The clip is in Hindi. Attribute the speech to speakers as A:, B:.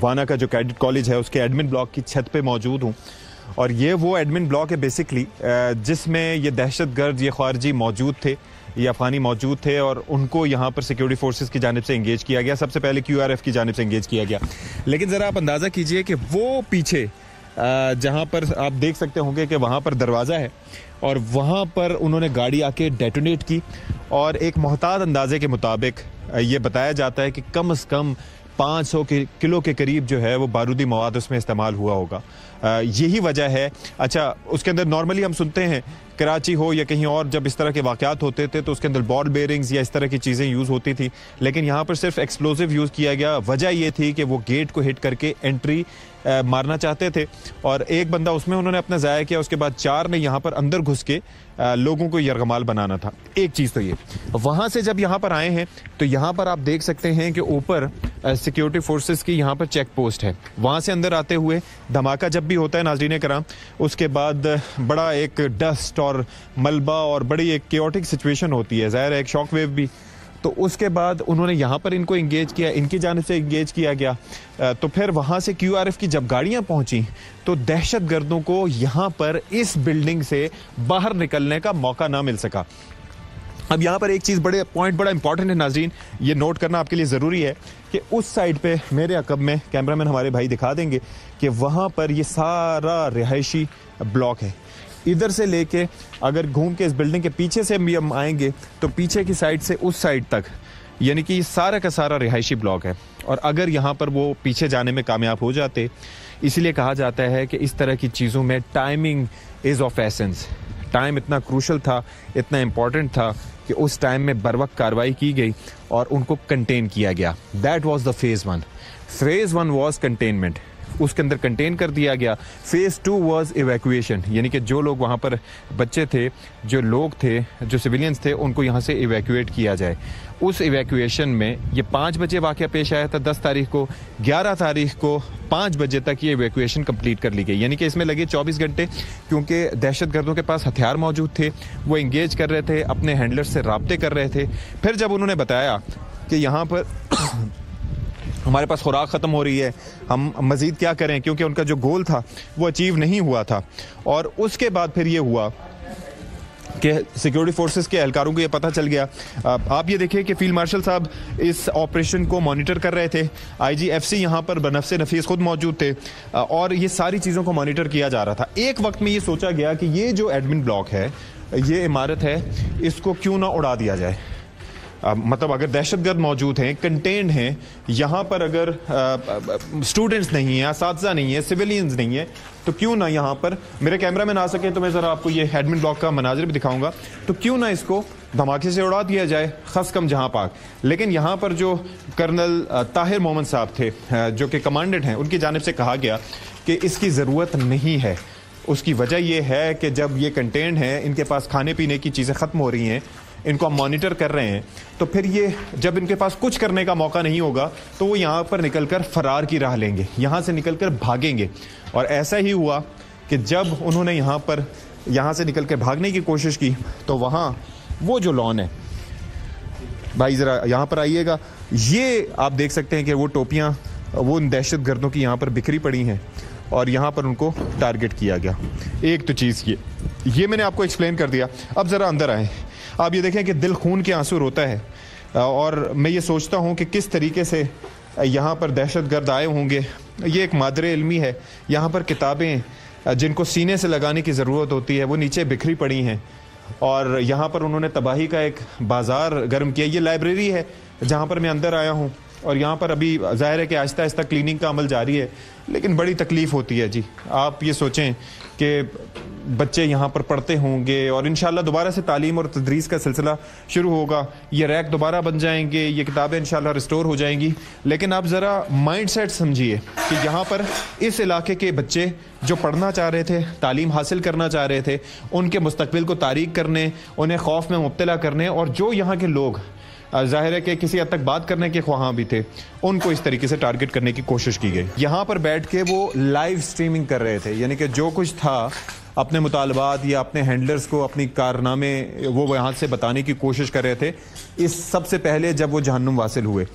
A: वाना का जो कैडेट कॉलेज है उसके एडमिन ब्लॉक की छत पे मौजूद हूँ। और ये वो एडमिन ब्लॉक है बेसिकली जिसमें ये दहशतगर्द, ये खारजी मौजूद थे, ये अफगानी मौजूद थे और उनको यहाँ पर सिक्योरिटी फोर्सेस की जानिब से इंगेज किया गया। सबसे पहले QRF की जानिब से इंगेज किया गया। लेकिन ज़रा आप अंदाज़ा कीजिए कि वो पीछे जहाँ पर आप देख सकते होंगे कि वहाँ पर दरवाज़ा है और वहाँ पर उन्होंने गाड़ी आके डेटोनेट की। और एक मोहतात अंदाजे के मुताबिक ये बताया जाता है कि कम से कम 500 किलो के करीब जो है वो बारूदी मवाद उसमें इस्तेमाल हुआ होगा। यही वजह है। अच्छा, उसके अंदर नॉर्मली हम सुनते हैं कराची हो या कहीं और जब इस तरह के वाक़यात होते थे तो उसके अंदर बॉल बेयरिंग्स या इस तरह की चीज़ें यूज़ होती थी, लेकिन यहाँ पर सिर्फ एक्सप्लोजिव यूज़ किया गया। वजह ये थी कि वो गेट को हिट करके एंट्री मारना चाहते थे और एक बंदा उसमें उन्होंने अपना ज़ाया किया। उसके बाद 4 ने यहाँ पर अंदर घुस के लोगों को यरगमाल बनाना था। एक चीज़ तो ये, वहाँ से जब यहाँ पर आए हैं तो यहाँ पर आप देख सकते हैं कि ऊपर सिक्योरिटी फोर्सेस की यहाँ पर चेक पोस्ट है। वहाँ से अंदर आते हुए धमाका जब भी होता है नाज़रीन कराम, उसके बाद बड़ा एक डस्ट और मलबा और बड़ी एक केओटिक सिचुएशन होती है, ज़ाहिर है एक शॉक वेव भी। तो उसके बाद उन्होंने यहाँ पर इनको इंगेज किया, इनकी जानिब से इंगेज किया गया। तो फिर वहाँ से QRF की जब गाड़ियाँ पहुँची तो दहशतगर्दों को यहाँ पर इस बिल्डिंग से बाहर निकलने का मौका ना मिल सका। अब यहाँ पर एक चीज़ बड़ा इंपॉर्टेंट है नाज़रीन, ये नोट करना आपके लिए ज़रूरी है कि उस साइड पे मेरे अकब में कैमरामैन हमारे भाई दिखा देंगे कि वहाँ पर ये सारा रिहायशी ब्लॉक है। इधर से लेके अगर घूम के इस बिल्डिंग के पीछे से भी हम आएंगे तो पीछे की साइड से उस साइड तक, यानी कि सारा का सारा रिहायशी ब्लॉक है। और अगर यहाँ पर वो पीछे जाने में कामयाब हो जाते, इसलिए कहा जाता है कि इस तरह की चीज़ों में timing is of essence. Time इतना क्रूशल था, इतना इम्पॉर्टेंट था कि उस टाइम में बरवक्त कार्रवाई की गई और उनको कंटेन किया गया। That was the phase 1। Phase 1 was containment, उसके अंदर कंटेन कर दिया गया। फेज़ 2 वाज इवैक्यूएशन, यानी कि जो लोग वहाँ पर बच्चे थे, जो लोग थे, जो सिविलियंस थे, उनको यहाँ से इवैक्यूएट किया जाए। उस इवैक्यूएशन में ये 5 बजे वाक़या पेश आया था 10 तारीख को। 11 तारीख को 5 बजे तक ये इवैक्यूएशन कंप्लीट कर ली गई, यानी कि इसमें लगे 24 घंटे, क्योंकि दहशतगर्दों के पास हथियार मौजूद थे, वो इंगेज कर रहे थे, अपने हैंडलर्स से राब्ते कर रहे थे। फिर जब उन्होंने बताया कि यहाँ पर हमारे पास खुराक ख़त्म हो रही है, हम मज़ीद क्या करें, क्योंकि उनका जो गोल था वो अचीव नहीं हुआ था। और उसके बाद फिर ये हुआ कि सिक्योरिटी फोर्सेस के एहलकारों को ये पता चल गया। आप ये देखिए कि फील्ड मार्शल साहब इस ऑपरेशन को मॉनिटर कर रहे थे। IG FC यहाँ पर बनफ़से नफीस खुद मौजूद थे और ये सारी चीज़ों को मॉनिटर किया जा रहा था। एक वक्त में ये सोचा गया कि ये जो एडमिन ब्लॉक है, ये इमारत है, इसको क्यों ना उड़ा दिया जाए। मतलब अगर दहशतगर्द मौजूद हैं, कंटेंट हैं, यहाँ पर अगर स्टूडेंट्स नहीं है, असातिज़ा नहीं है, सिविलियंस नहीं है, तो क्यों ना यहाँ पर, मेरे कैमरा में ना सके तो मैं ज़रा आपको ये एडमिन ब्लॉक का मनाजिर भी दिखाऊंगा, तो क्यों ना इसको धमाके से उड़ा दिया जाए, खस कम जहाँ पाक। लेकिन यहाँ पर जो कर्नल ताहिर मोहम्मद साहब थे, जो कि कमांडेंट हैं, उनकी जानिब से कहा गया कि इसकी ज़रूरत नहीं है। उसकी वजह यह है कि जब ये कंटेंट है, इनके पास खाने पीने की चीज़ें ख़त्म हो रही हैं, इनको हम मॉनिटर कर रहे हैं, तो फिर ये जब इनके पास कुछ करने का मौका नहीं होगा तो वो यहाँ पर निकलकर फरार की राह लेंगे, यहाँ से निकलकर भागेंगे। और ऐसा ही हुआ कि जब उन्होंने यहाँ से निकल कर भागने की कोशिश की तो वहाँ वो जो लॉन है, भाई ज़रा यहाँ पर आइएगा, ये आप देख सकते हैं कि वो टोपियाँ वो उन दहशतगर्दों की यहाँ पर बिखरी पड़ी हैं और यहाँ पर उनको टारगेट किया गया। एक तो चीज़ ये मैंने आपको एक्सप्लेन कर दिया। अब ज़रा अंदर आएँ। आप ये देखें कि दिल खून के आंसू रोता है और मैं ये सोचता हूँ कि किस तरीके से यहाँ पर दहशतगर्द आए होंगे। ये एक मादरे इल्मी है। यहाँ पर किताबें जिनको सीने से लगाने की ज़रूरत होती है वो नीचे बिखरी पड़ी हैं और यहाँ पर उन्होंने तबाही का एक बाज़ार गर्म किया। ये लाइब्रेरी है जहाँ पर मैं अंदर आया हूँ और यहाँ पर अभी ज़ाहिर है कि आहिस्ता आहिस्ता क्लीनिंग का अमल जारी है, लेकिन बड़ी तकलीफ़ होती है जी। आप ये सोचें कि बच्चे यहाँ पर पढ़ते होंगे और इंशाल्लाह दोबारा से तालीम और तदरीस का सिलसिला शुरू होगा, ये रैक दोबारा बन जाएंगे, ये किताबें इंशाल्लाह रिस्टोर हो जाएंगी। लेकिन आप ज़रा माइंड सेट समझिए कि यहाँ पर इस इलाके के बच्चे जो पढ़ना चाह रहे थे, तालीम हासिल करना चाह रहे थे, उनके मुस्तकबिल को तारीक करने, उन्हें खौफ में मुब्तला करने, और जो यहाँ के लोग जाहिर है कि किसी हद तक बात करने के ख्वाहां भी थे, उनको इस तरीके से टारगेट करने की कोशिश की गई। यहाँ पर बैठ के वो लाइव स्ट्रीमिंग कर रहे थे, यानी कि जो कुछ था अपने मुतालबात या अपने हैंडलर्स को अपनी कारनामे वो यहाँ से बताने की कोशिश कर रहे थे। इस सबसे पहले जब वो जहन्नुम वासिल हुए